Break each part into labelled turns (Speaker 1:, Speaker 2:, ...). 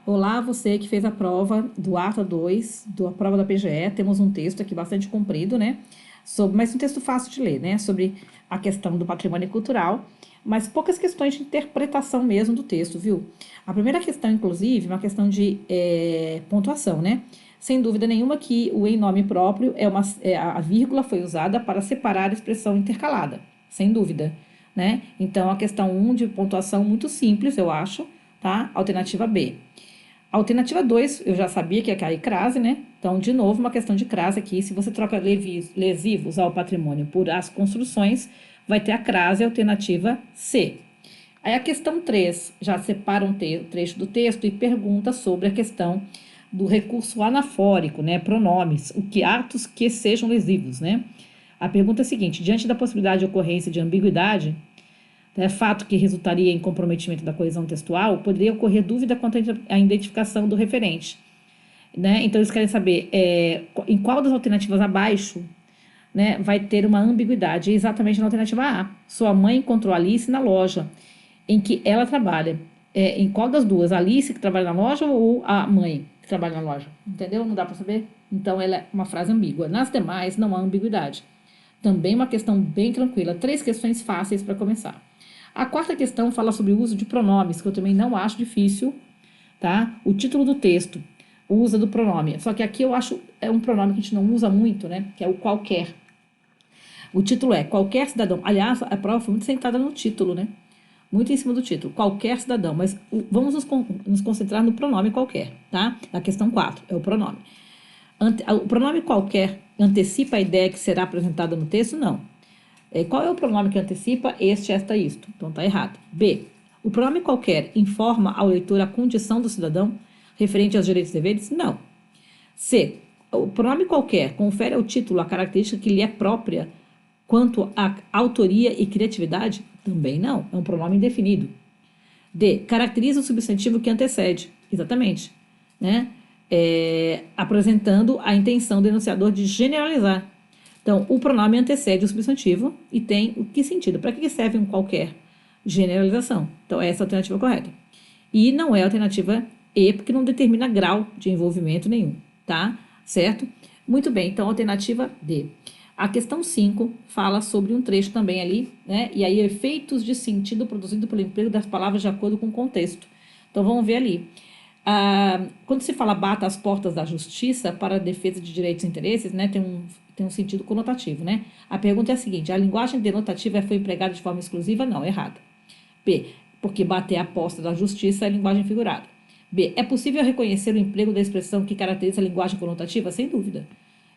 Speaker 1: Olá, você que fez a prova do ATA 2, da prova da PGE. Temos um texto aqui bastante comprido, né? Mas um texto fácil de ler, né? Sobre a questão do patrimônio cultural, mas poucas questões de interpretação mesmo do texto, viu? A primeira questão, inclusive, é uma questão de pontuação, né? Sem dúvida nenhuma que o em nome próprio a vírgula foi usada para separar a expressão intercalada, sem dúvida, né? Então, a questão 1 de pontuação muito simples, eu acho, tá? Alternativa B. Alternativa 2, eu já sabia que ia cair crase, né? Então, de novo, uma questão de crase aqui. Se você troca lesivos ao patrimônio por as construções, vai ter a crase, alternativa C. Aí a questão 3 já separa um trecho do texto e pergunta sobre a questão do recurso anafórico, né? Pronomes, atos que sejam lesivos, né? A pergunta é a seguinte: diante da possibilidade de ocorrência de ambiguidade, fato que resultaria em comprometimento da coesão textual, poderia ocorrer dúvida quanto à identificação do referente. Né? Então, eles querem saber em qual das alternativas abaixo, né, vai ter uma ambiguidade. Exatamente na alternativa A. Sua mãe encontrou Alice na loja em que ela trabalha. Em qual das duas? A Alice que trabalha na loja ou a mãe que trabalha na loja? Entendeu? Não dá para saber? Então, ela é uma frase ambígua. Nas demais, não há ambiguidade. Também uma questão bem tranquila. 3 questões fáceis para começar. A quarta questão fala sobre o uso de pronomes, que eu também não acho difícil, tá? O título do texto, o uso do pronome. Só que aqui eu acho um pronome que a gente não usa muito, né? Que é o qualquer. O título é qualquer cidadão. Aliás, a prova foi muito centrada no título, né? Muito em cima do título, qualquer cidadão. Mas vamos nos concentrar no pronome qualquer, tá? Da questão 4, é o pronome. O pronome qualquer antecipa a ideia que será apresentada no texto? Não. Qual é o pronome que antecipa este, esta, isto? Então tá errado. B. O pronome qualquer informa ao leitor a condição do cidadão referente aos direitos e deveres? Não. C. O pronome qualquer confere ao título a característica que lhe é própria quanto à autoria e criatividade? Também não. É um pronome indefinido. D. Caracteriza o substantivo que antecede. Exatamente. Né? Apresentando a intenção do enunciador de generalizar. Então, o pronome antecede o substantivo e tem o que sentido? Para que serve um qualquer? Generalização. Então, essa é a alternativa correta. E não é a alternativa E, porque não determina grau de envolvimento nenhum, tá? Certo? Muito bem, então, alternativa D. A questão 5 fala sobre um trecho também ali, né? E aí, efeitos de sentido produzido pelo emprego das palavras de acordo com o contexto. Então, vamos ver ali. Quando se fala bata as portas da justiça para a defesa de direitos e interesses, né, tem um sentido conotativo, né? A pergunta é a seguinte: a linguagem denotativa foi empregada de forma exclusiva? Não, errada. B, porque bater a porta da justiça é linguagem figurada. B, é possível reconhecer o emprego da expressão que caracteriza a linguagem conotativa? Sem dúvida.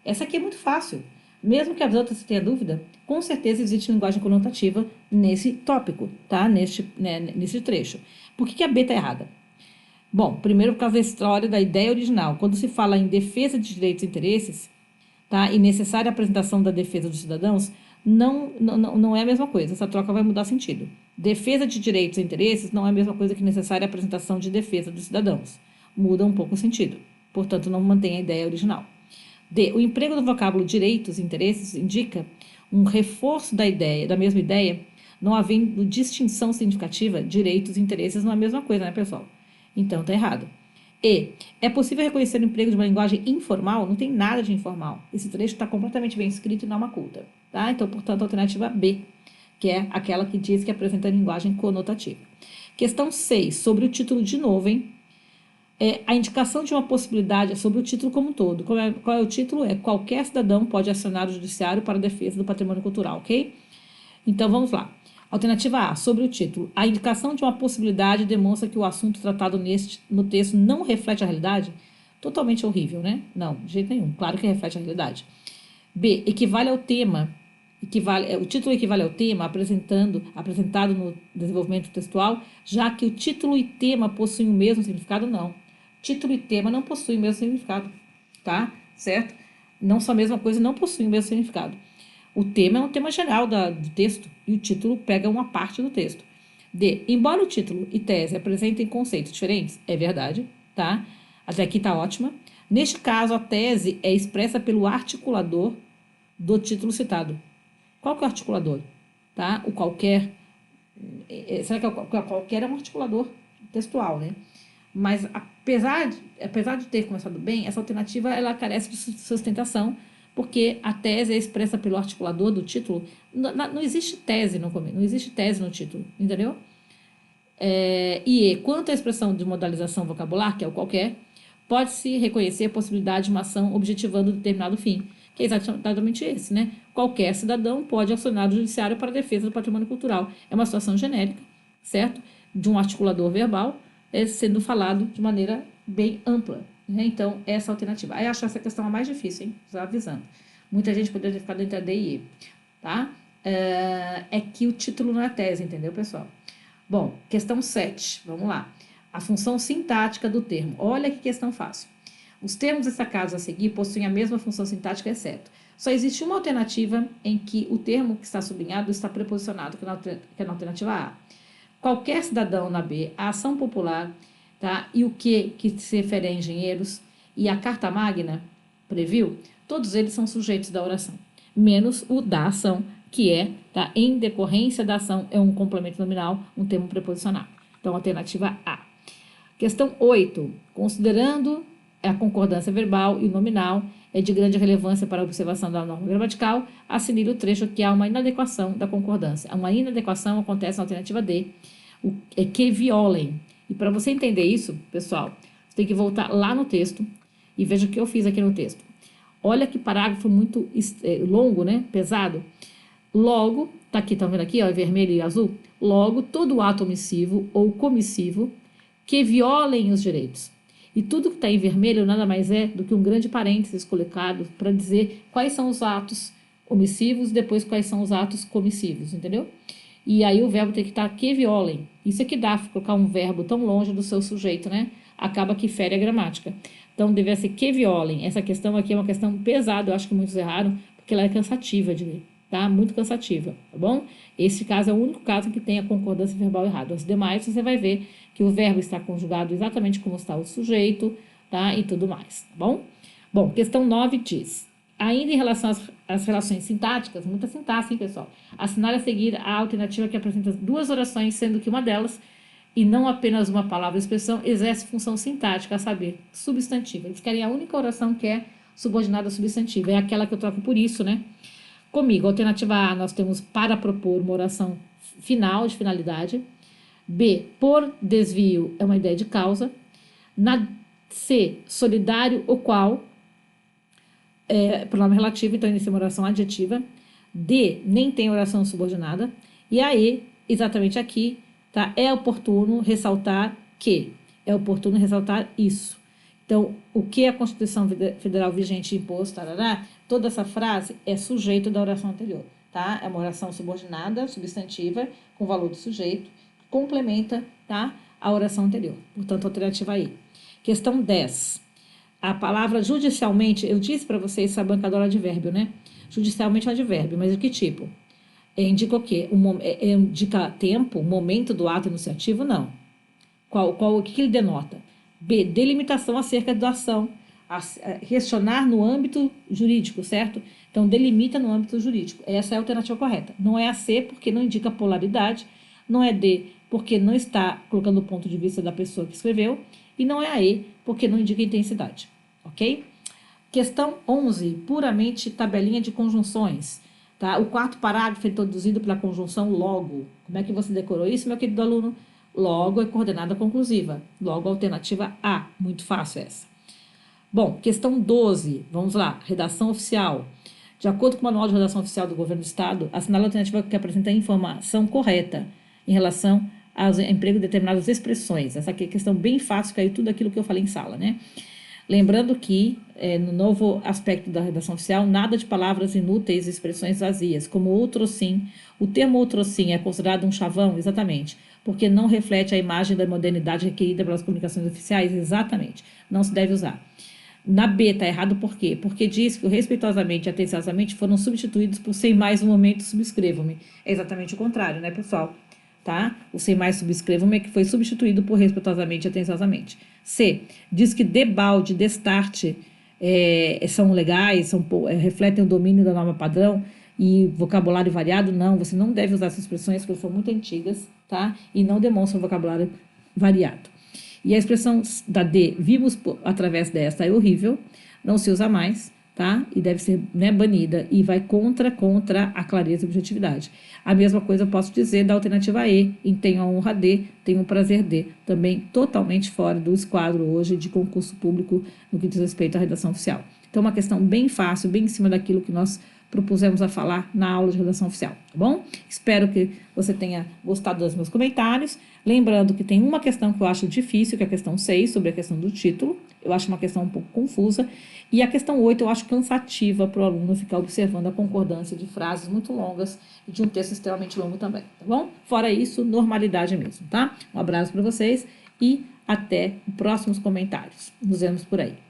Speaker 1: Essa aqui é muito fácil. Mesmo que as outras tenham dúvida, com certeza existe linguagem conotativa nesse tópico, tá? Nesse trecho. Por que a B está errada? Bom, primeiro por causa da história da ideia original. Quando se fala em defesa de direitos e interesses, tá, e necessária apresentação da defesa dos cidadãos, não é a mesma coisa. Essa troca vai mudar sentido. Defesa de direitos e interesses não é a mesma coisa que necessária apresentação de defesa dos cidadãos. Muda um pouco o sentido. Portanto, não mantém a ideia original. D. O emprego do vocábulo direitos e interesses indica um reforço da mesma ideia, não havendo distinção significativa. Direitos e interesses não é a mesma coisa, né, pessoal? Então, tá errado. E. É possível reconhecer o emprego de uma linguagem informal? Não tem nada de informal. Esse trecho está completamente bem escrito e não é uma culta. Tá? Então, portanto, a alternativa B, que é aquela que diz que apresenta a linguagem conotativa. Questão 6, sobre o título de novo, hein? A indicação de uma possibilidade sobre o título como um todo. Qual é o título? Qualquer cidadão pode acionar o judiciário para a defesa do patrimônio cultural, ok? Então, vamos lá. Alternativa A, sobre o título. A indicação de uma possibilidade demonstra que o assunto tratado no texto não reflete a realidade? Totalmente horrível, né? Não, de jeito nenhum. Claro que reflete a realidade. B, equivale ao tema. O título equivale ao tema apresentado no desenvolvimento textual, já que o título e tema possuem o mesmo significado? Não. Título e tema não possuem o mesmo significado, tá? Certo? Não são a mesma coisa, não possuem o mesmo significado. O tema é um tema geral do texto e o título pega uma parte do texto. D. Embora o título e tese apresentem conceitos diferentes, é verdade, tá? Até aqui tá ótima. Neste caso, a tese é expressa pelo articulador do título citado. Qual que é o articulador? Tá? Será que o qualquer é um articulador textual, né? Mas apesar de ter começado bem, essa alternativa ela carece de sustentação, porque a tese é expressa pelo articulador do título. Não existe tese no começo, não existe tese no título, entendeu? Quanto à expressão de modalização vocabular, que é o qualquer, pode-se reconhecer a possibilidade de uma ação objetivando determinado fim, que é exatamente esse, né? Qualquer cidadão pode acionar o judiciário para a defesa do patrimônio cultural. É uma situação genérica, certo? De um articulador verbal, sendo falado de maneira bem ampla, né? Então, essa alternativa. Aí, acho essa questão a mais difícil, hein? Só avisando. Muita gente poderia ficar entre a D e E, tá? É que o título não é tese, entendeu, pessoal? Bom, questão 7, vamos lá. A função sintática do termo. Olha que questão fácil. Os termos destacados a seguir possuem a mesma função sintática, exceto. Só existe uma alternativa em que o termo que está sublinhado está preposicionado, que é na alternativa A. Qualquer cidadão na B, a ação popular, tá? E o que se refere a engenheiros e a Carta Magna previu, todos eles são sujeitos da oração, menos o da ação, que é, tá? Em decorrência da ação, é um complemento nominal, um termo preposicionado. Então, alternativa A. Questão 8. Considerando a concordância verbal e nominal é de grande relevância para a observação da norma gramatical, assinale o trecho que há uma inadequação da concordância. Uma inadequação acontece na alternativa D, que violem. E para você entender isso, pessoal, você tem que voltar lá no texto e veja o que eu fiz aqui no texto. Olha que parágrafo muito longo, né? Pesado. Logo, tá aqui, tá vendo aqui, ó, vermelho e azul? Logo, todo ato omissivo ou comissivo que violem os direitos. E tudo que está em vermelho nada mais é do que um grande parênteses colocado para dizer quais são os atos omissivos e depois quais são os atos comissivos, entendeu? E aí o verbo tem que estar que violem. Isso é que dá colocar um verbo tão longe do seu sujeito, né? Acaba que fere a gramática. Então, deveria ser que violem. Essa questão aqui é uma questão pesada, eu acho que muitos erraram, porque ela é cansativa de ler, tá? Muito cansativa, tá bom? Esse caso é o único caso que tem a concordância verbal errada. Os demais, você vai ver que o verbo está conjugado exatamente como está o sujeito, tá? E tudo mais, tá bom? Bom, questão 9 diz: ainda em relação às relações sintáticas, muita sintaxe, hein, pessoal? Assinale a seguir a alternativa que apresenta duas orações, sendo que uma delas, e não apenas uma palavra ou expressão, exerce função sintática, a saber, substantiva. Eles querem a única oração que é subordinada substantiva, é aquela que eu troco por isso, né? Comigo, alternativa A, nós temos para propor uma oração final, de finalidade. B, por desvio, é uma ideia de causa. Na C, solidário, o qual, pronome relativo, então inicia uma oração adjetiva. D, nem tem oração subordinada. E a E, exatamente aqui, tá? É oportuno ressaltar que. É oportuno ressaltar isso. Então, o que a Constituição Federal vigente impôs, tarará, toda essa frase é sujeito da oração anterior, tá? É uma oração subordinada, substantiva, com valor do sujeito, complementa, tá, a oração anterior. Portanto, alternativa I. Questão 10. A palavra judicialmente, eu disse para vocês essa bancadora advérbio, né? Judicialmente é um advérbio, mas de que tipo? Indica o quê? Indica tempo, momento do ato enunciativo? Não. O que ele denota? B, delimitação acerca da ação. Questionar no âmbito jurídico, certo? Então, delimita no âmbito jurídico. Essa é a alternativa correta. Não é a C, porque não indica polaridade. Não é D, porque não está colocando o ponto de vista da pessoa que escreveu. E não é a E, porque não indica intensidade. Ok? Questão 11, puramente tabelinha de conjunções. Tá? O quarto parágrafo é introduzido pela conjunção logo. Como é que você decorou isso, meu querido aluno? Logo é coordenada conclusiva. Logo, alternativa A. Muito fácil essa. Bom, questão 12. Vamos lá. Redação oficial. De acordo com o Manual de Redação Oficial do Governo do Estado, assinale a alternativa que apresenta a informação correta em relação ao emprego de determinadas expressões. Essa aqui é questão bem fácil, caiu tudo aquilo que eu falei em sala, né? Lembrando que, no novo aspecto da redação oficial, nada de palavras inúteis e expressões vazias, como outrossim. O termo outrossim é considerado um chavão? Exatamente, porque não reflete a imagem da modernidade requerida pelas comunicações oficiais? Exatamente, não se deve usar. Na B está errado por quê? Porque diz que o respeitosamente e atenciosamente foram substituídos por sem mais um momento subscrevam-me. É exatamente o contrário, né, pessoal? Tá? O sem mais subscrevam-me é que foi substituído por respeitosamente e atenciosamente. C, diz que debalde, destarte são legais, refletem o domínio da norma padrão e vocabulário variado. Não, você não deve usar essas expressões porque são muito antigas, tá? E não demonstram vocabulário variado. E a expressão da D, vimos através desta, é horrível, não se usa mais, tá? E deve ser, né, banida, e vai contra a clareza e objetividade. A mesma coisa eu posso dizer da alternativa E, em tenho a honra de, tenho o prazer de, também totalmente fora do esquadro hoje de concurso público no que diz respeito à redação oficial. Então, uma questão bem fácil, bem em cima daquilo que nós propusemos a falar na aula de redação oficial, tá bom? Espero que você tenha gostado dos meus comentários. Lembrando que tem uma questão que eu acho difícil, que é a questão 6, sobre a questão do título. Eu acho uma questão um pouco confusa. E a questão 8 eu acho cansativa para o aluno ficar observando a concordância de frases muito longas e de um texto extremamente longo também, tá bom? Fora isso, normalidade mesmo, tá? Um abraço para vocês e até os próximos comentários. Nos vemos por aí.